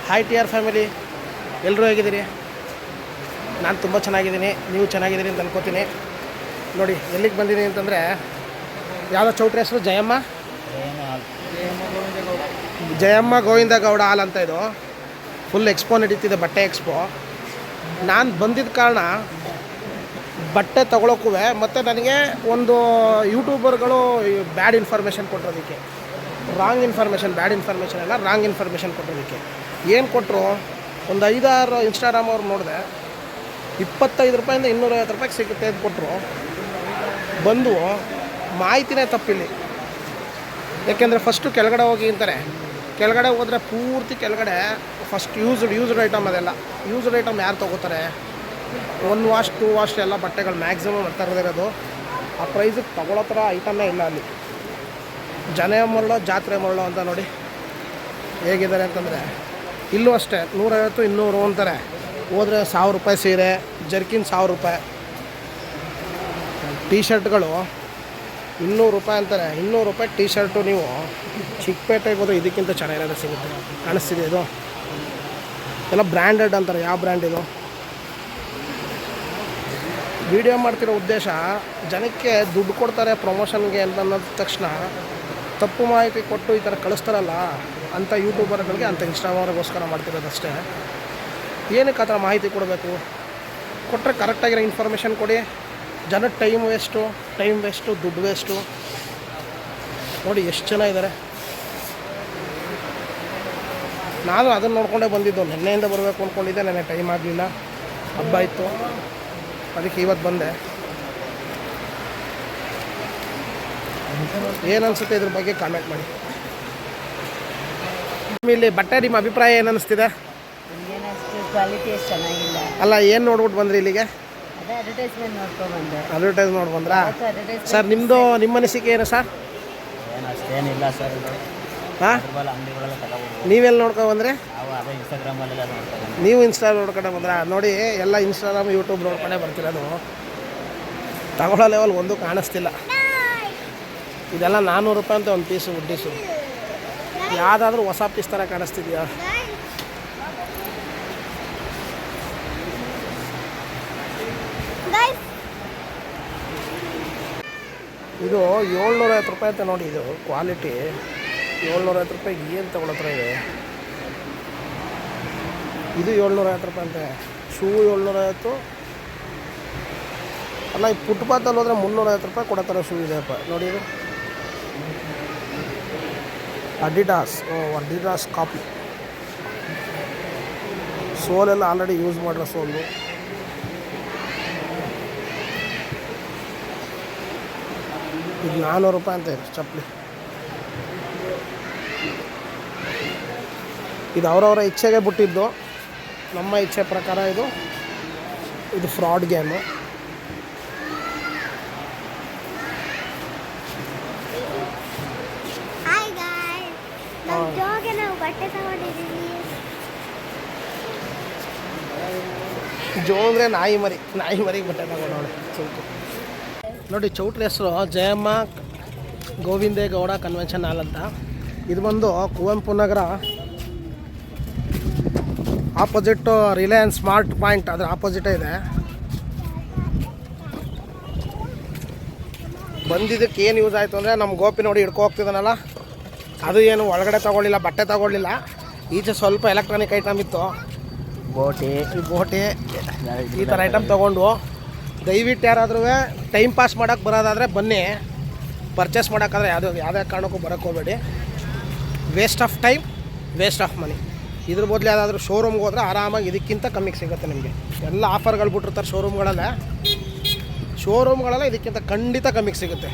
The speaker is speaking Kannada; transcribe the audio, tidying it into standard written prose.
ಹಾಯ್ ಟಿ ಆರ್ ಫ್ಯಾಮಿಲಿ, ಎಲ್ಲರೂ ಹೇಗಿದ್ದೀರಿ? ನಾನು ತುಂಬ ಚೆನ್ನಾಗಿದ್ದೀನಿ, ನೀವು ಚೆನ್ನಾಗಿದ್ದೀರಿ ಅಂತ ಅನ್ಕೋತೀನಿ. ನೋಡಿ ಎಲ್ಲಿಗೆ ಬಂದಿದ್ದೀನಿ ಅಂತಂದರೆ, ಯಾವುದೋ ಚೌಟ್ರಿ ಹೆಸರು ಜಯಮ್ಮ ಗೋವಿಂದ ಗೌಡ ಹಾಲ್ ಅಂತ. ಇದು ಫುಲ್ ಎಕ್ಸ್ಪೋ ನಡೀತಿದೆ, ಬಟ್ಟೆ ಎಕ್ಸ್ಪೋ. ನಾನು ಬಂದಿದ್ದ ಕಾರಣ ಬಟ್ಟೆ ತೊಗೊಳಕ್ಕೂ ಮತ್ತು ನನಗೆ ಒಂದು ಯೂಟ್ಯೂಬರ್ಗಳು ಬ್ಯಾಡ್ ಇನ್ಫಾರ್ಮೇಷನ್ ಕೊಟ್ಟಿರೋದಕ್ಕೆ, ರಾಂಗ್ ಇನ್ಫಾರ್ಮೇಷನ್, ಬ್ಯಾಡ್ ಇನ್ಫಾರ್ಮೇಷನ್ ಎಲ್ಲ ರಾಂಗ್ ಇನ್ಫಾರ್ಮೇಷನ್ ಕೊಟ್ಟಿರೋದಕ್ಕೆ ಏನು ಕೊಟ್ಟರು, ಒಂದು 5-6 ಇನ್ಸ್ಟಾಗ್ರಾಮ್ ಅವ್ರು ನೋಡಿದೆ, 25 ರೂಪಾಯಿಂದ 250 ರೂಪಾಯಿಗೆ ಸಿಗುತ್ತೆ ಅಂತ ಕೊಟ್ಟರು. ಬಂದು ಮಾಹಿತಿನೇ ತಪ್ಪಿಲ್ಲಿ. ಯಾಕೆಂದರೆ ಫಸ್ಟು ಕೆಳಗಡೆ ಹೋಗಿ ಅಂತಾರೆ, ಕೆಳಗಡೆ ಹೋದರೆ ಪೂರ್ತಿ ಕೆಳಗಡೆ ಫಸ್ಟ್ ಯೂಸ್ಡ್ ಐಟಮ್. ಅದೆಲ್ಲ ಯೂಸ್ಡ್ ಐಟಮ್ ಯಾರು ತೊಗೋತಾರೆ? 1 ವಾಶ್ 2 ವಾಶ್ ಎಲ್ಲ ಬಟ್ಟೆಗಳು ಮ್ಯಾಕ್ಸಿಮಮ್ ಇರೋದು. ಆ ಪ್ರೈಸಿಗೆ ತೊಗೊಳ್ಳೋ ಥರ ಐಟಮೇ ಇಲ್ಲ ಅಲ್ಲಿ. ಜನ ಮರಳೋ ಜಾತ್ರೆ ಮರಳೋ ಅಂತ ನೋಡಿ ಹೇಗಿದ್ದಾರೆ ಅಂತಂದರೆ, ಇಲ್ಲೂ ಅಷ್ಟೇ 150 200 ಅಂತಾರೆ. ಹೋದರೆ 1000 ರೂಪಾಯಿ ಸೀರೆ, ಜರ್ಕಿನ್ 1000 ರೂಪಾಯಿ, ಟೀ ಶರ್ಟ್ಗಳು 200 ರೂಪಾಯಿ ಅಂತಾರೆ. 200 ರೂಪಾಯಿ ಟೀ ಶರ್ಟು ನೀವು ಚಿಕ್ಕಪೇಟೆಗೆ ಹೋದರೆ ಇದಕ್ಕಿಂತ ಚೆನ್ನಾಗಿರೋದು ಸಿಗುತ್ತೆ. ಕಾಣಿಸ್ತಿದೆ ಇದು ಎಲ್ಲ ಬ್ರ್ಯಾಂಡೆಡ್ ಅಂತಾರೆ. ಯಾವ ಬ್ರ್ಯಾಂಡ್ ಇದು? ವಿಡಿಯೋ ಮಾಡ್ತಿರೋ ಉದ್ದೇಶ ಜನಕ್ಕೆ ದುಡ್ಡು ಕೊಡ್ತಾರೆ ಪ್ರಮೋಷನ್ಗೆ ಅಂತ ಅನ್ನೋದ ತಕ್ಷಣ ತಪ್ಪು ಮಾಹಿತಿ ಕೊಟ್ಟು ಈ ಥರ ಕಳಿಸ್ತಾರಲ್ಲ ಅಂಥ ಯೂಟ್ಯೂಬರ್ಗಳಿಗೆ, ಅಂಥ ಇನ್ಸ್ಟಾಗ್ರಾಮ್ಗೋಸ್ಕರ ಮಾಡ್ತಿರೋದಷ್ಟೇ. ಏನಕ್ಕೆ ಆ ಥರ ಮಾಹಿತಿ ಕೊಡಬೇಕು? ಕೊಟ್ಟರೆ ಕರೆಕ್ಟಾಗಿರೋ ಇನ್ಫಾರ್ಮೇಷನ್ ಕೊಡಿ. ಜನಕ್ಕೆ ಟೈಮ್ ವೇಸ್ಟು, ದುಡ್ಡು ವೇಸ್ಟು. ನೋಡಿ ಎಷ್ಟು ಜನ ಇದ್ದಾರೆ. ನಾನು ಅದನ್ನು ನೋಡ್ಕೊಂಡೇ ಬಂದಿದ್ದು. ನಿನ್ನೆಯಿಂದ ಬರಬೇಕು ಅಂದ್ಕೊಂಡಿದ್ದೆ, ನೆನ್ನೆ ಟೈಮ್ ಆಗಲಿಲ್ಲ, ಹಬ್ಬ ಇತ್ತು, ಅದಕ್ಕೆ ಇವತ್ತು ಬಂದೆ. ಏನು ಅನಿಸುತ್ತೆ ಇದ್ರ ಬಗ್ಗೆ ಕಾಮೆಂಟ್ ಮಾಡಿ. ಇಲ್ಲಿ ಬಟ್ಟೆ ನಿಮ್ಮ ಅಭಿಪ್ರಾಯ ಏನು ಅನ್ನಿಸ್ತಿದೆ? ಅಲ್ಲ, ಏನು ನೋಡ್ಬಿಟ್ಟು ಬಂದ್ರಿ ಇಲ್ಲಿಗೆ? ಅಡ್ವರ್ಟೈಸ್ ನೋಡಿ ಬಂದ್ರಾ ಸರ್? ನಿಮ್ಮ ಅನಿಸಿಕೆ ಏನು ಸರ್? ಏನಿಲ್ಲ ಸರ್. ಹಾಂ, ನೀವೆಲ್ಲಿ ನೋಡ್ಕೊಂಡು ಬಂದರೆ? ನೀವು ಇನ್ಸ್ಟಾ ನೋಡ್ಕೊಂಡೆ ಬಂದ್ರ? ನೋಡಿ, ಎಲ್ಲ ಇನ್ಸ್ಟಾಗ್ರಾಮ್ ಯೂಟ್ಯೂಬ್ ನೋಡ್ಕೊಂಡೇ ಬರ್ತಿರೋದು. ತಗೊಳ್ಳೋ ಲೆವೆಲ್ ಒಂದು ಕಾಣಿಸ್ತಿಲ್ಲ. ಇದೆಲ್ಲ 400 ರೂಪಾಯಿ ಅಂತ ಒಂದು ಪೀಸು ಉಡ್ಡೀಸು. ಯಾವುದಾದ್ರೂ ಹೊಸ ಪೀಸ್ ಥರ ಕಾಣಿಸ್ತಿದೆಯಾ? ಇದು 750 ರೂಪಾಯಿ ಅಂತ ನೋಡಿ. ಇದು ಕ್ವಾಲಿಟಿ 750 ರೂಪಾಯಿಗೆ ಏನು ತಗೊಳತ್ರ ಇದೆ? ಇದು 750 ರೂಪಾಯಿ ಅಂತೆ. ಶೂ 750. ಅಲ್ಲ, ಈ ಫುಟ್ಪಾತಲ್ಲಿ ಹೋದರೆ 350 ರೂಪಾಯಿ ಕೊಡೋ ಥರ ಶೂ ಇದೆಯಪ್ಪ ನೋಡಿ. ಇದು ಅಡಿಡಾಸ್ ಕಾಪಿ. ಸೋಲೆಲ್ಲ ಆಲ್ರೆಡಿ ಯೂಸ್ ಮಾಡಿರೋ ಸೋಲು. ಇದು 400 ರೂಪಾಯಿ ಅಂತ ಇದೆ ಚಪ್ಪಲಿ. ಇದು ಅವರವರ ಇಚ್ಛೆಗೆ ಬಿಟ್ಟಿದ್ದು. ನಮ್ಮ ಇಚ್ಛೆ ಪ್ರಕಾರ ಇದು ಫ್ರಾಡ್ ಗೇಮು. ಜೋ ಅಂದರೆ ನಾಯಿ ಮರಿಗೆ ಬಟ್ಟೆ ತಗೊಂಡವಳೆ. ನೋಡಿ, ಚೌಟ್ರಿ ಹೆಸರು ಜಯಮ್ಮ ಗೋವಿಂದೇ ಗೌಡ ಕನ್ವೆನ್ಷನ್ ಹಾಲ್ ಅಂತ. ಇದು ಬಂದು Kuvempu Nagar opposite Reliance smart point, ಅದರ ಆಪೋಸಿಟೇ ಇದೆ. ಬಂದಿದ್ದಕ್ಕೆ ಏನು ಯೂಸ್ ಆಯಿತು ಅಂದರೆ, ನಮ್ಮ ಗೋಪಿ ನೋಡಿ ಹಿಡ್ಕೊ ಹೋಗ್ತಿದ್ದಾನಲ್ಲ, ಅದು ಏನು ಒಳಗಡೆ ತೊಗೊಳ್ಳಿಲ್ಲ, ಬಟ್ಟೆ ತೊಗೊಳ್ಳಿಲ್ಲ. ಈಚೆ ಸ್ವಲ್ಪ ಎಲೆಕ್ಟ್ರಾನಿಕ್ ಐಟಮ್ ಇತ್ತು, ಬೋಟಿ ಈ ಥರ ಐಟಮ್ ತೊಗೊಂಡು. ದಯವಿಟ್ಟು ಯಾರಾದ್ರೂ ಟೈಮ್ ಪಾಸ್ ಮಾಡೋಕ್ಕೆ ಬರೋದಾದರೆ ಬನ್ನಿ. ಪರ್ಚೇಸ್ ಮಾಡೋಕ್ಕಾದ್ರೆ ಯಾವುದೇ ಕಾರಣಕ್ಕೂ ಬರೋಕ್ಕೆ ಹೋಗಬೇಡಿ. Waste of time, waste of money. ಇದ್ರ ಬದಲು ಯಾವುದಾದ್ರೂ ಶೋರೂಮ್ಗೆ ಹೋದರೆ ಆರಾಮಾಗಿ ಇದಕ್ಕಿಂತ ಕಮ್ಮಿಗೆ ಸಿಗುತ್ತೆ ನಿಮಗೆ. ಎಲ್ಲ ಆಫರ್ಗಳು ಬಿಟ್ಟಿರ್ತಾರೆ ಶೋರೂಮ್ಗಳಲ್ಲೇ ಇದಕ್ಕಿಂತ ಖಂಡಿತ ಕಮ್ಮಿಗೆ ಸಿಗುತ್ತೆ.